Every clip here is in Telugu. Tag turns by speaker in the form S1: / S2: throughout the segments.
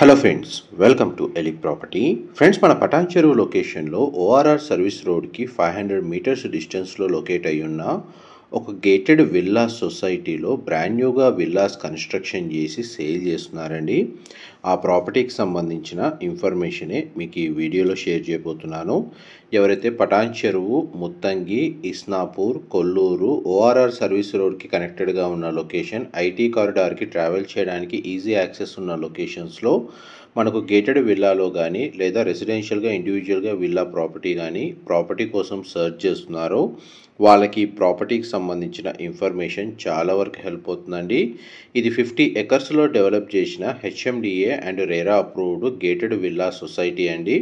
S1: Hello friends, welcome to Elic property. Friends, మన పటాన్ చెరువు లొకేషన్లో ఓఆర్ఆర్ సర్వీస్ రోడ్కి 500 మీటర్స్ డిస్టెన్స్లో లొకేట్ అయి ఉన్న ఒక గేటెడ్ విల్లాస్ సొసైటీలో బ్రాండ్ న్యూగా విల్లాస్ కన్స్ట్రక్షన్ చేసి సేల్ చేస్తున్నారండి. ఆ ప్రాపర్టీకి సంబంధించిన ఇన్ఫర్మేషనే మీకు ఈ వీడియోలో షేర్ చేయబోతున్నాను. ఎవరైతే పటాన్ చెరువు, ముత్తంగి, ఇస్నాపూర్, కొల్లూరు ఓఆర్ఆర్ సర్వీస్ రోడ్కి కనెక్టెడ్గా ఉన్న లొకేషన్, ఐటీ కారిడార్కి ట్రావెల్ చేయడానికి ఈజీ యాక్సెస్ ఉన్న లొకేషన్స్లో మనకు గేటెడ్ విల్లాలో కానీ లేదా రెసిడెన్షియల్గా ఇండివిజువల్గా విల్లా ప్రాపర్టీ కానీ ప్రాపర్టీ కోసం సర్చ్ చేస్తున్నారో వాళ్ళకి ప్రాపర్టీకి సంబంధించిన ఇన్ఫర్మేషన్ చాలా వరకు హెల్ప్ అవుతుందండి. ఇది 50 ఎకర్స్లో డెవలప్ చేసిన HMDA and RERA approved gated villa society అండి.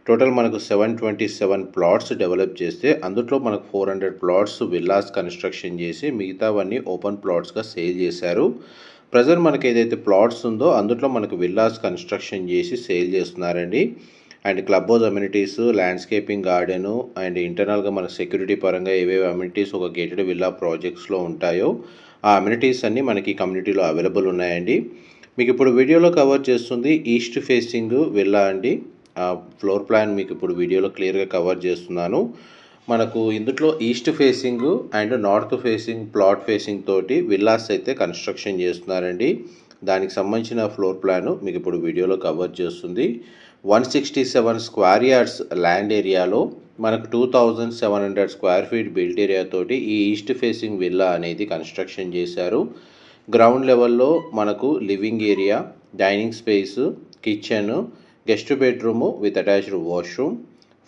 S1: టోటల్ మనకు 727 ప్లాట్స్ డెవలప్ చేస్తే అందులో మనకు 400 ప్లాట్స్ విల్లాస్ కన్స్ట్రక్షన్ చేసి మిగతావన్నీ ఓపెన్ ప్లాట్స్గా సేల్ చేశారు. ప్రజెంట్ మనకి ఏదైతే ప్లాట్స్ ఉందో అందులో మనకు విల్లాస్ కన్స్ట్రక్షన్ చేసి సేల్ చేస్తున్నారండి. And club house amenities, landscaping garden and ఇంటర్నల్గా మన సెక్యూరిటీ పరంగా ఏవేవి అమ్యూనిటీస్ ఒక గేటెడ్ విల్లా ప్రాజెక్ట్స్లో ఉంటాయో ఆ అమ్యూనిటీస్ అన్నీ మనకి కమ్యూనిటీలో అవైలబుల్ ఉన్నాయండి. మీకు ఇప్పుడు వీడియోలో కవర్ చేస్తుంది ఈస్ట్ ఫేసింగ్ విల్లా అండి. ఫ్లోర్ ప్లాన్ మీకు ఇప్పుడు వీడియోలో క్లియర్గా కవర్ చేస్తున్నాను. మనకు ఇందులో east facing and north facing plot facing తోటి విల్లాస్ అయితే కన్స్ట్రక్షన్ చేస్తున్నారండి. దానికి సంబంధించిన ఫ్లోర్ ప్లాను మీకు ఇప్పుడు వీడియోలో కవర్ చేస్తుంది. 167 స్క్వేర్ యార్డ్స్ ల్యాండ్ ఏరియాలో మనకు 2700 స్క్వేర్ ఫీట్ బిల్ట్ ఏరియా తోటి ఈ ఈస్ట్ ఫేసింగ్ విల్లా అనేది కన్స్ట్రక్షన్ చేశారు. గ్రౌండ్ లెవెల్లో మనకు living area, dining space, kitchen, guest bedroom with attached washroom.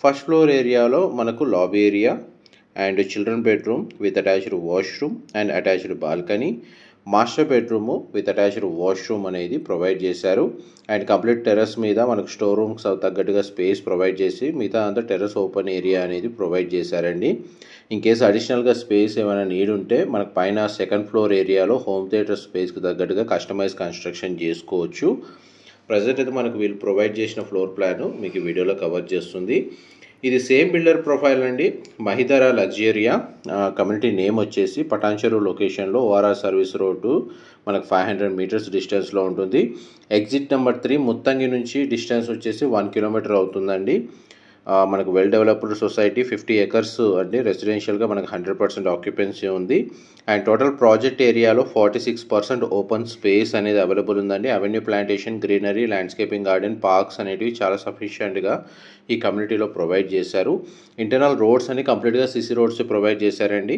S1: First floor ఏరియాలో మనకు lobby area and children bedroom with attached washroom and attached balcony, master bedroom with attached washroom అనేది ప్రొవైడ్ చేశారు. అండ్ కంప్లీట్ టెర్రస్ మీద మనకు స్టోర్ రూమ్స్ తగ్గట్టుగా స్పేస్ ప్రొవైడ్ చేసి మిగతా అంతా టెర్రస్ ఓపెన్ ఏరియా అనేది ప్రొవైడ్ చేశారండి. ఇన్ కేసు అడిషనల్గా స్పేస్ ఏమైనా నీడ్ ఉంటే మనకు పైన సెకండ్ ఫ్లోర్ ఏరియాలో హోమ్ థియేటర్ స్పేస్కి తగ్గట్టుగా కస్టమైజ్ కన్స్ట్రక్షన్ చేసుకోవచ్చు. ప్రజెంట్ అయితే మనకు వీళ్ళు ప్రొవైడ్ చేసిన ఫ్లోర్ ప్లాన్ మీకు వీడియోలో కవర్ చేస్తుంది. ఇది సేమ్ బిల్డర్ ప్రొఫైల్ అండి. మహిధర లగ్జరియా కమ్యూనిటీ నేమ్ వచ్చేసి పటాన్ చెరువు లొకేషన్లో ఓఆర్ఆర్ సర్వీస్ రోడ్డు మనకు 500 మీటర్స్ డిస్టెన్స్లో ఉంటుంది. ఎగ్జిట్ నెంబర్ 3 ముత్తంగి నుంచి డిస్టెన్స్ వచ్చేసి 1 కిలోమీటర్ అవుతుందండి. మనకు వెల్ డెవలప్డ్ సొసైటీ, 50 ఎకర్స్ అండి. రెసిడెన్షియల్గా మనకు 100% ఆక్యుపెన్సీ ఉంది. అండ్ టోటల్ ప్రాజెక్ట్ ఏరియాలో 46% ఓపెన్ స్పేస్ అనేది అవైలబుల్ ఉందండి. Avenue plantation, greenery, landscaping garden, parks అనేటివి చాలా సఫిషియెంట్గా ఈ కమ్యూనిటీలో ప్రొవైడ్ చేశారు. ఇంటర్నల్ రోడ్స్ అని కంప్లీట్గా సిసి రోడ్స్ ప్రొవైడ్ చేశారండి.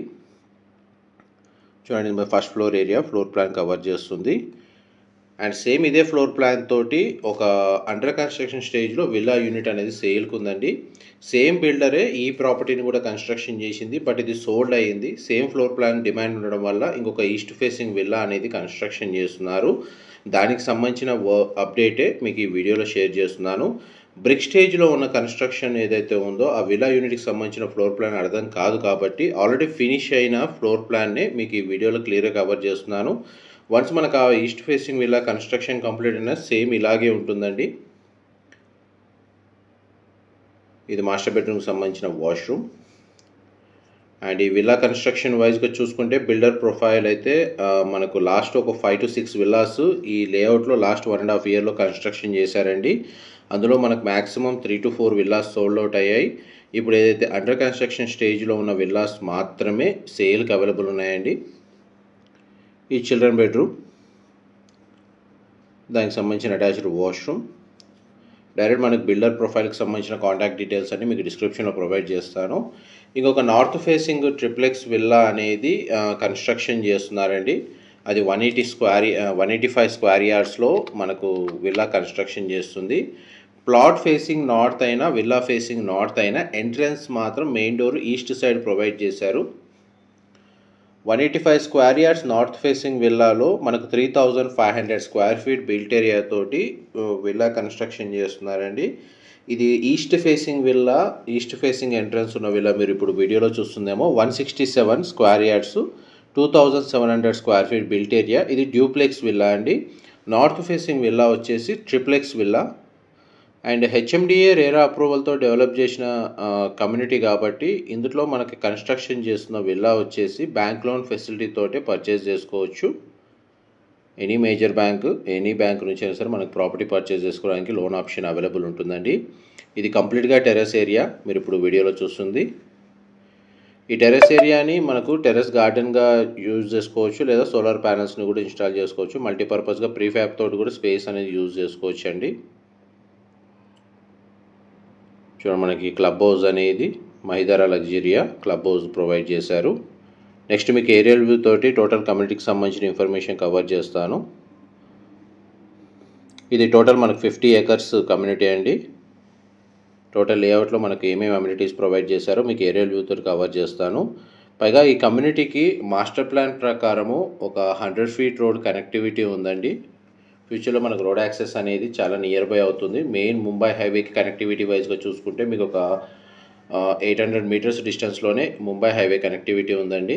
S1: చూడండి, first floor area floor plan cover చేస్తుంది. అండ్ సేమ్ ఇదే ఫ్లోర్ ప్లాన్ తోటి ఒక అండర్ కన్స్ట్రక్షన్ స్టేజ్లో విల్లా యూనిట్ అనేది సేల్కి ఉందండి. సేమ్ బిల్డరే ఈ ప్రాపర్టీని కూడా కన్స్ట్రక్షన్ చేసింది, బట్ ఇది సోల్డ్ అయ్యింది. సేమ్ ఫ్లోర్ ప్లాన్ డిమాండ్ ఉండడం వల్ల ఇంకొక ఈస్ట్ ఫేసింగ్ విల్లా అనేది కన్స్ట్రక్షన్ చేస్తున్నారు. దానికి సంబంధించిన అప్డేటే మీకు ఈ వీడియోలో షేర్ చేస్తున్నాను. బ్రిక్ స్టేజ్లో ఉన్న కన్స్ట్రక్షన్ ఏదైతే ఉందో ఆ విల్లా యూనిట్కి సంబంధించిన ఫ్లోర్ ప్లాన్ అర్థం కాదు కాబట్టి ఆల్రెడీ ఫినిష్ అయిన ఫ్లోర్ ప్లాన్నే మీకు ఈ వీడియోలో క్లియర్గా కవర్ చేస్తున్నాను. వన్స్ మనకు ఆ east facing villa construction complete అయినా సేమ్ ఇలాగే ఉంటుందండి. ఇది మాస్టర్ బెడ్రూమ్కి సంబంధించిన వాష్రూమ్. అండ్ ఈ విల్లా కన్స్ట్రక్షన్ వైజ్గా చూసుకుంటే బిల్డర్ ప్రొఫైల్ అయితే మనకు లాస్ట్ ఒక 5 to 6 విల్లాస్ ఈ లేఅవుట్లో లాస్ట్ 1.5 ఇయర్లో కన్స్ట్రక్షన్ చేశారండి. అందులో మనకు maximum 3 to 4 villas sold out అయ్యాయి. ఇప్పుడు ఏదైతే అండర్ కన్స్ట్రక్షన్ స్టేజ్లో ఉన్న విల్లాస్ మాత్రమే సేల్కి అవైలబుల్ ఉన్నాయండి. ఈ చిల్డ్రన్ బెడ్రూమ్, దానికి సంబంధించిన అటాచ్డ్ వాష్రూమ్. డైరెక్ట్ మనకు బిల్డర్ ప్రొఫైల్కి సంబంధించిన కాంటాక్ట్ డీటెయిల్స్ అన్ని మీకు డిస్క్రిప్షన్లో ప్రొవైడ్ చేస్తాను. ఇంకొక నార్త్ ఫేసింగ్ ట్రిప్లెక్స్ విల్లా అనేది కన్స్ట్రక్షన్ చేస్తున్నారండి. అది 185 స్క్వేర్ యార్డ్స్లో మనకు విల్లా కన్స్ట్రక్షన్ చేస్తుంది. ప్లాట్ ఫేసింగ్ నార్త్ అయినా విల్లా ఫేసింగ్ నార్త్ అయినా ఎంట్రన్స్ మాత్రం main door east side provide చేశారు. 185 స్క్వేర్ యార్డ్స్ నార్త్ ఫేసింగ్ విల్లాలో మనకు 3500 స్క్వేర్ ఫీట్ బిల్ట్ ఏరియా తోటి విల్లా కన్స్ట్రక్షన్ చేస్తున్నారండి. ఇది east facing villa, east facing entrance ఉన్న విల్లా మీరు ఇప్పుడు వీడియోలో చూస్తుందేమో 167 square yards 2700 square feet built area. ఇది డ్యూప్లెక్స్ విల్లా అండి. నార్త్ ఫేసింగ్ విల్లా వచ్చేసి triplex villa. And HMDA RERA అప్రూవల్తో డెవలప్ చేసిన కమ్యూనిటీ కాబట్టి ఇందులో మనకి కన్స్ట్రక్షన్ చేస్తున్న విల్లా వచ్చేసి బ్యాంక్ లోన్ ఫెసిలిటీ తోటే పర్చేస్ చేసుకోవచ్చు. Any major bank, any bank నుంచి అయినా సరే మనకు ప్రాపర్టీ పర్చేస్ చేసుకోవడానికి లోన్ ఆప్షన్ అవైలబుల్ ఉంటుందండి. ఇది కంప్లీట్గా టెర్రస్ ఏరియా, మీరు ఇప్పుడు వీడియోలో చూస్తుంది. ఈ టెర్రస్ ఏరియాని మనకు టెర్రస్ గార్డెన్గా యూజ్ చేసుకోవచ్చు, లేదా సోలార్ ప్యానల్స్ని కూడా ఇన్స్టాల్ చేసుకోవచ్చు. మల్టీపర్పస్గా ప్రీఫ్యాబ్ తోటి కూడా స్పేస్ అనేది యూజ్ చేసుకోవచ్చు అండి. చూడండి, మనకి క్లబ్ హౌస్ అనేది మహిదరా లగ్జరియా క్లబ్ హౌస్ ప్రొవైడ్ చేశారు. నెక్స్ట్ మీకు ఏరియల్ వ్యూ తోటి టోటల్ కమ్యూనిటీకి సంబంధించిన ఇన్ఫర్మేషన్ కవర్ చేస్తాను. ఇది టోటల్ మనకు 50 acres కమ్యూనిటీ అండి. టోటల్ లేఅవుట్లో మనకు ఏమేమి అమ్యూనిటీస్ ప్రొవైడ్ చేశారో మీకు ఏరియల్ వ్యూ తోటి కవర్ చేస్తాను. పైగా ఈ కమ్యూనిటీకి మాస్టర్ ప్లాన్ ప్రకారము ఒక 100 feet రోడ్ కనెక్టివిటీ ఉందండి. ఫ్యూచర్లో మనకు రోడ్ యాక్సెస్ అనేది చాలా నియర్ బై అవుతుంది. మెయిన్ ముంబై హైవేకి కనెక్టివిటీ వైజ్గా చూసుకుంటే మీకు ఒక 800 meters డిస్టెన్స్లోనే ముంబై హైవే కనెక్టివిటీ ఉందండి.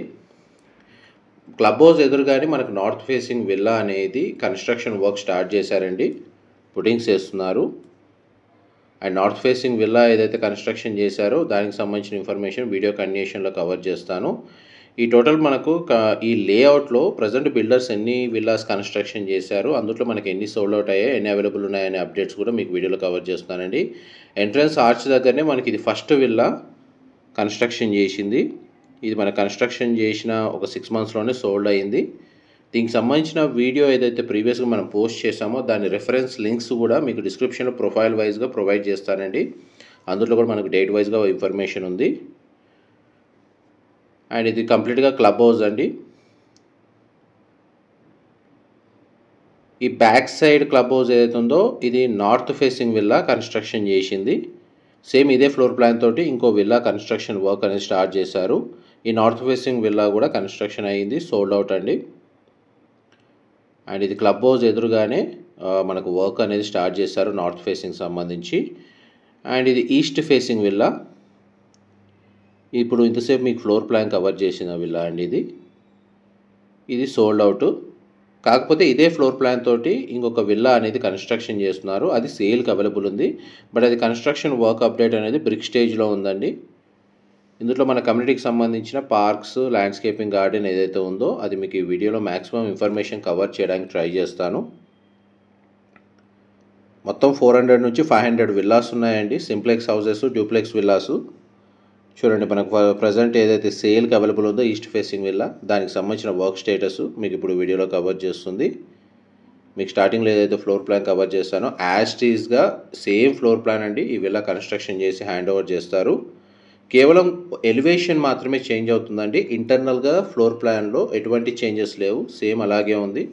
S1: క్లబ్ హౌస్ ఎదురుగానే మనకు నార్త్ ఫేసింగ్ విల్లా అనేది కన్స్ట్రక్షన్ వర్క్ స్టార్ట్ చేశారండి. పుటింగ్స్ చేస్తున్నారు. అండ్ నార్త్ ఫేసింగ్ విల్లా ఏదైతే కన్స్ట్రక్షన్ చేశారో దానికి సంబంధించిన ఇన్ఫర్మేషన్ వీడియో కంటిన్యూషన్లో కవర్ చేస్తాను. ఈ టోటల్ మనకు ఈ లేఅవుట్లో ప్రజెంట్ బిల్డర్స్ ఎన్ని విల్లాస్ కన్స్ట్రక్షన్ చేశారు, అందులో మనకి ఎన్ని సోల్డ్ అవుట్ అయ్యాయి, ఎన్ని అవైలబుల్ ఉన్నాయనే అప్డేట్స్ కూడా మీకు వీడియోలో కవర్ చేస్తున్నానండి. ఎంట్రన్స్ ఆర్చ్ దగ్గరనే మనకి ఇది ఫస్ట్ విల్లా కన్స్ట్రక్షన్ చేసింది. ఇది మన కన్స్ట్రక్షన్ చేసిన ఒక 6 monthsలోనే సోల్డ్ అయ్యింది. దీనికి సంబంధించిన వీడియో ఏదైతే ప్రీవియస్గా మనం పోస్ట్ చేసామో దాని రెఫరెన్స్ లింక్స్ కూడా మీకు డిస్క్రిప్షన్లో ప్రొఫైల్ వైజ్గా ప్రొవైడ్ చేస్తానండి. అందులో కూడా మనకు డేట్ వైజ్గా ఇన్ఫర్మేషన్ ఉంది. అండ్ ఇది కంప్లీట్గా క్లబ్ హౌస్ అండి. ఈ బ్యాక్ సైడ్ క్లబ్ హౌస్ ఏదైతే ఉందో ఇది నార్త్ ఫేసింగ్ విల్లా కన్స్ట్రక్షన్ చేసింది. సేమ్ ఇదే ఫ్లోర్ ప్లాన్ తోటి ఇంకో విల్లా కన్స్ట్రక్షన్ వర్క్ అనేది స్టార్ట్ చేశారు. ఈ నార్త్ ఫేసింగ్ విల్లా కూడా కన్స్ట్రక్షన్ అయ్యింది, సోల్డ్ అవుట్ అండి. అండ్ ఇది క్లబ్ హౌస్ ఎదురుగానే మనకు వర్క్ అనేది స్టార్ట్ చేశారు నార్త్ ఫేసింగ్ సంబంధించి. అండ్ ఇది ఈస్ట్ ఫేసింగ్ విల్లా. ఇప్పుడు ఇంతసేపు మీకు ఫ్లోర్ ప్లాన్ కవర్ చేసిన విల్లా అండి ఇది సోల్డ్ అవుట్. కాకపోతే ఇదే ఫ్లోర్ ప్లాన్ తోటి ఇంకొక విల్లా అనేది కన్స్ట్రక్షన్ చేస్తున్నారు, అది సేల్కి అవైలబుల్ ఉంది. బట్ అది కన్స్ట్రక్షన్ వర్క్ అప్డేట్ అనేది బ్రిక్ స్టేజ్లో ఉందండి. ఇందులో మన కమ్యూనిటీకి సంబంధించిన పార్క్స్, ల్యాండ్స్కేపింగ్ గార్డెన్ ఏదైతే ఉందో అది మీకు ఈ వీడియోలో మ్యాక్సిమం ఇన్ఫర్మేషన్ కవర్ చేయడానికి ట్రై చేస్తాను. మొత్తం 400 నుంచి 500 విల్లాస్ ఉన్నాయండి. Simplex houses, duplex villas. చూడండి, మనకు ప్రజెంట్ ఏదైతే సేల్కి అవైలబుల్ ఉందో ఈస్ట్ ఫేసింగ్ విల్లా, దానికి సంబంధించిన వర్క్ స్టేటస్ మీకు ఇప్పుడు వీడియోలో కవర్ చేస్తుంది. మీకు స్టార్టింగ్లో ఏదైతే ఫ్లోర్ ప్లాన్ కవర్ చేస్తానో యాజ్ టీజ్గా సేమ్ ఫ్లోర్ ప్లాన్ అండి ఈ విల్లా కన్స్ట్రక్షన్ చేసి హ్యాండ్ ఓవర్ చేస్తారు. కేవలం ఎలివేషన్ మాత్రమే చేంజ్ అవుతుందండి. ఇంటర్నల్గా ఫ్లోర్ ప్లాన్లో ఎటువంటి చేంజెస్ లేవు, సేమ్ అలాగే ఉంది.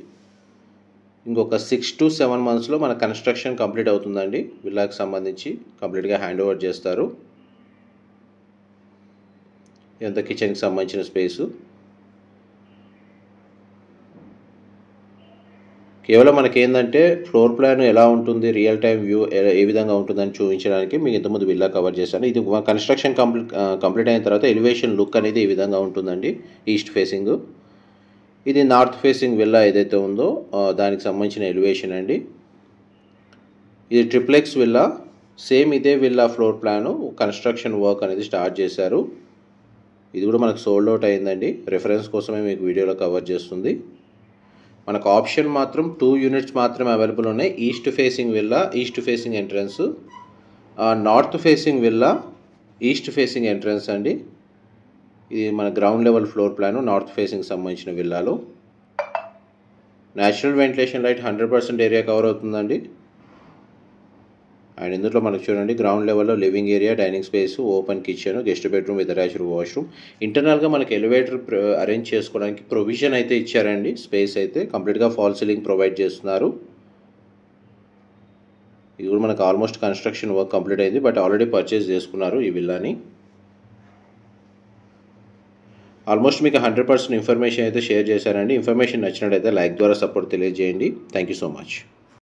S1: ఇంకొక 6 to 7 monthsలో మన కన్స్ట్రక్షన్ కంప్లీట్ అవుతుందండి. విల్లాకి సంబంధించి కంప్లీట్గా హ్యాండ్ ఓవర్ చేస్తారు. ఇదంతా కిచెన్కి సంబంధించిన స్పేసు. కేవలం మనకి ఏంటంటే ఫ్లోర్ ప్లాన్ ఎలా ఉంటుంది, రియల్ టైం వ్యూ ఏ విధంగా ఉంటుందని చూపించడానికి మీకు ఇంతకుముందు విల్లా కవర్ చేశాను. ఇది కన్స్ట్రక్షన్ కంప్లీట్ అయిన తర్వాత ఎలివేషన్ లుక్ అనేది ఈ విధంగా ఉంటుందండి ఈస్ట్ ఫేసింగ్. ఇది నార్త్ ఫేసింగ్ విల్లా ఏదైతే ఉందో దానికి సంబంధించిన ఎలివేషన్ అండి. ఇది ట్రిప్లెక్స్ విల్లా. సేమ్ ఇదే villa floor plan construction work అనేది స్టార్ట్ చేశారు. ఇది కూడా మనకు సోల్డ్ అవుట్ అయిందండి. రెఫరెన్స్ కోసమే మీకు వీడియోలో కవర్ చేస్తుంది. మనకు ఆప్షన్ మాత్రం 2 units మాత్రమే అవైలబుల్ ఉన్నాయి. East facing villa, east facing entrance. North facing villa, east facing entrance అండి. ఇది మన ground level floor plan north facing సంబంధించిన విల్లాలో. Natural ventilation light 100% area cover అవుతుందండి. అండ్ ఇందులో మనకు చూడండి గ్రౌండ్ లెవెల్లో living area, dining space, open kitchen, guest bedroom with attached washroom. ఇంటర్నల్గా మనకి ఎలివేటర్ అరేంజ్ చేసుకోవడానికి ప్రొవిజన్ అయితే ఇచ్చారండి. స్పేస్ అయితే కంప్లీట్గా ఫాల్ సీలింగ్ ప్రొవైడ్ చేస్తున్నారు. ఇది కూడా మనకు ఆల్మోస్ట్ కన్స్ట్రక్షన్ వర్క్ కంప్లీట్ అయింది, బట్ ఆల్రెడీ పర్చేస్ చేసుకున్నారు ఈ విల్లాని. ఆల్మోస్ట్ మీకు 100% ఇన్ఫర్మేషన్ అయితే షేర్ చేశారండి. ఇన్ఫర్మేషన్ నచ్చినట్టయితే లైక్ ద్వారా సపోర్ట్ తెలియజేయండి. Thank you so much.